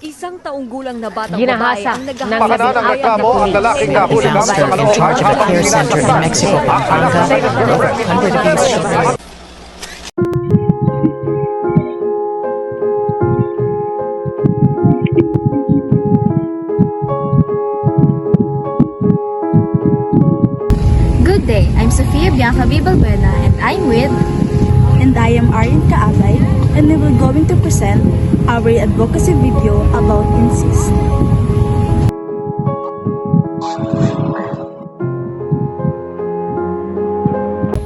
Isang taong gulang na batang babae Ginahasa ang ng naghahawak labing ng reklamo ang lalaking nahuli ng Disaster in charge of a care center in Mexico, Pampanga, over 100 abused children. Good day, I'm Sofia Bianca Bibalbuena and I'm with... And I am Aryan Kaabay, and we will going to present our advocacy video about incest.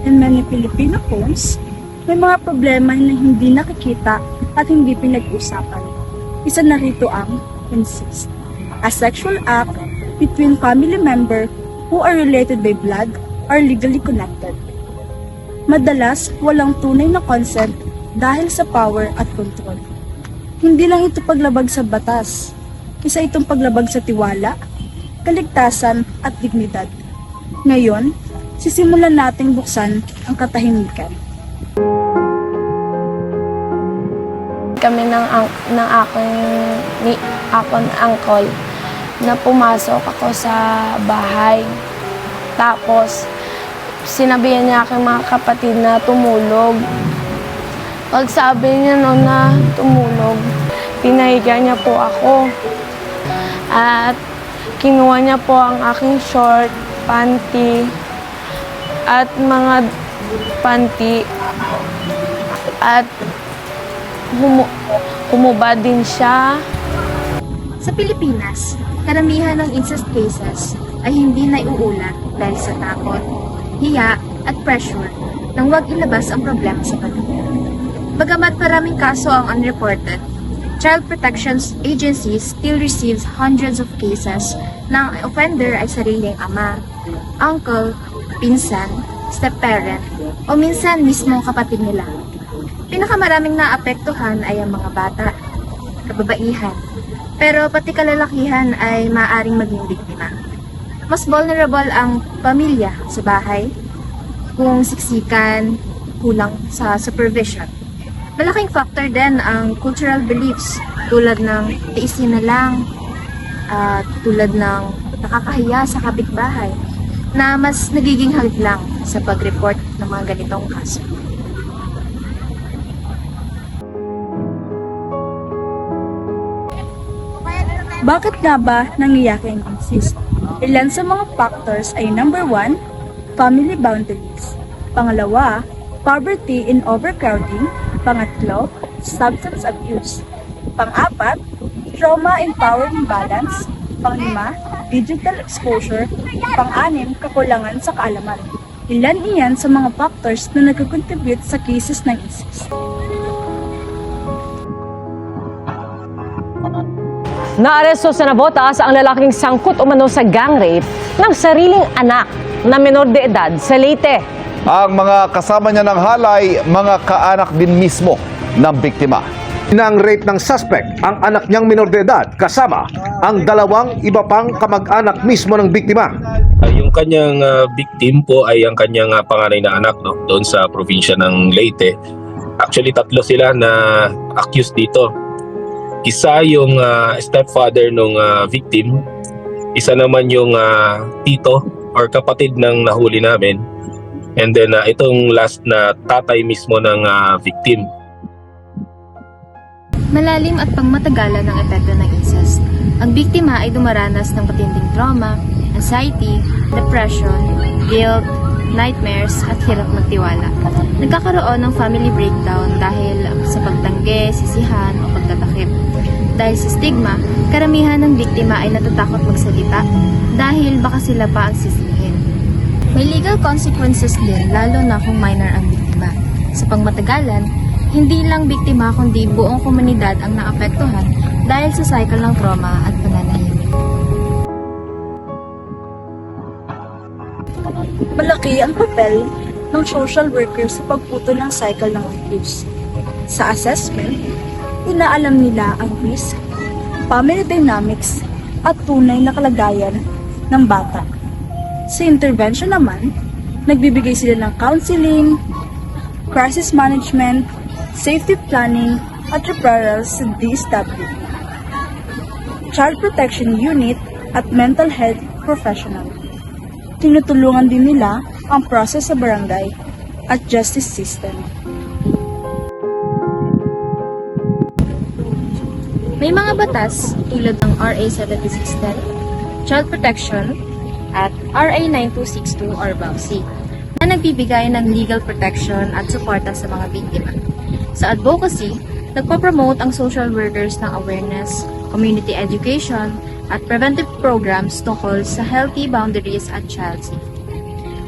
In many Filipino homes, may mga problema na hindi nakikita at hindi pinag-usapan. Isa na rito ang incest, a sexual act between family members who are related by blood or legally connected. Madalas, walang tunay na consent dahil sa power at control. Hindi lang ito paglabag sa batas. Isa itong paglabag sa tiwala, kaligtasan at dignidad. Ngayon, sisimulan nating buksan ang katahimikan. Kami ng aking uncle na pumasok ako sa bahay. Tapos, sinabihan niya aking mga kapatid na tumulog. Pag sabi niya na tumulog, pinahiga niya po ako. At kinuha niya po ang aking short, panty, at mga panty. At humubad din siya. Sa Pilipinas, karamihan ng incest cases ay hindi naiuulat dahil sa takot, hiya at pressure nang huwag ilabas ang problema sa pamilya. Bagamat maraming kaso ang unreported, Child Protection Agency still receives hundreds of cases na ang offender ay sariling ama, uncle, pinsan, step-parent, o minsan mismo kapatid nila. Pinakamaraming naapektuhan ay ang mga bata, kababaihan, pero pati kalalakihan ay maaaring maging biktima. Mas vulnerable ang pamilya sa bahay kung siksikan, kulang sa supervision. Malaking factor din ang cultural beliefs tulad ng tiisin na lang, tulad ng nakakahiya sa kapitbahay na mas nagiging hadlang sa pag-report ng mga ganitong kaso. Bakit nga ba nangyayari ang incest? Ilan sa mga factors ay number 1, family boundaries. Pangalawa, poverty and overcrowding. Pangatlo, substance abuse. Pang-apat, trauma and power imbalance. Pang-lima, digital exposure. Pang-anim, kakulangan sa kaalaman. Ilan iyan sa mga factors na nagko-contribute sa cases ng incest. Naaresto sa Navotas ang lalaking sangkot umano sa gang rape ng sariling anak na menor de edad sa Leyte. Ang mga kasama niya ng halay, mga kaanak din mismo ng biktima. Nang rape ng suspect ang anak niyang minor de edad kasama ang dalawang iba pang kamag-anak mismo ng biktima. Yung kanyang victim po ay ang kanyang panganay na anak doon sa probinsya ng Leyte. Actually, tatlo sila na accused dito. Isa yung stepfather ng victim, isa naman yung tito or kapatid ng nahuli namin, and then itong last na tatay mismo ng victim. Malalim at pangmatagalan ang epekto ng incest. Ang biktima ay dumaranas ng matinding trauma, anxiety, depression, guilt, nightmares at hirap magtiwala. Nagkakaroon ng family breakdown dahil sa pagtanggi, sisihan o pagtatakip. Dahil sa stigma, karamihan ng biktima ay natatakot magsalita dahil baka sila pa ang sislihin. May legal consequences din lalo na kung minor ang biktima. Sa pangmatagalan, hindi lang biktima kundi buong komunidad ang naapektuhan dahil sa cycle ng trauma at pananahimik. Malaki ang papel ng social workers sa pagputol ng cycle ng abuse. Sa assessment, inaalam nila ang risk, family dynamics, at tunay na kalagayan ng bata. Sa intervention naman, nagbibigay sila ng counseling, crisis management, safety planning, at referrals sa DSWD. Child Protection Unit at mental health professional. Tinutulungan din nila ang process sa barangay at justice system. May mga batas tulad ng RA 7610, Child Protection, at RA 9262 or BAUC na nagbibigay ng legal protection at suporta sa mga biktima. Sa advocacy, nagpo-promote ang social workers ng awareness, community education, at preventive programs tungkol sa healthy boundaries at child safety.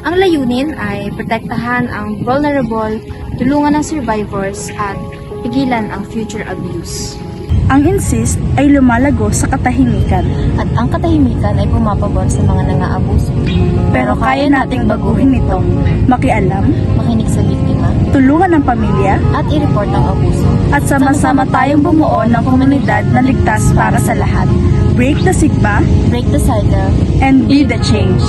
Ang layunin ay protektahan ang vulnerable, tulungan ng survivors, at pigilan ang future abuse. Ang INSIST ay lumalago sa katahimikan. At ang katahimikan ay pumapabor sa mga nangaabuso. Pero kaya nating baguhin ito. Makialam, Makinig sa biktima, tulungan ang pamilya, at i-report ang abuso. at sama-sama tayong bumuo ng komunidad na ligtas para sa lahat. Break the stigma Break the cycle. and be the change.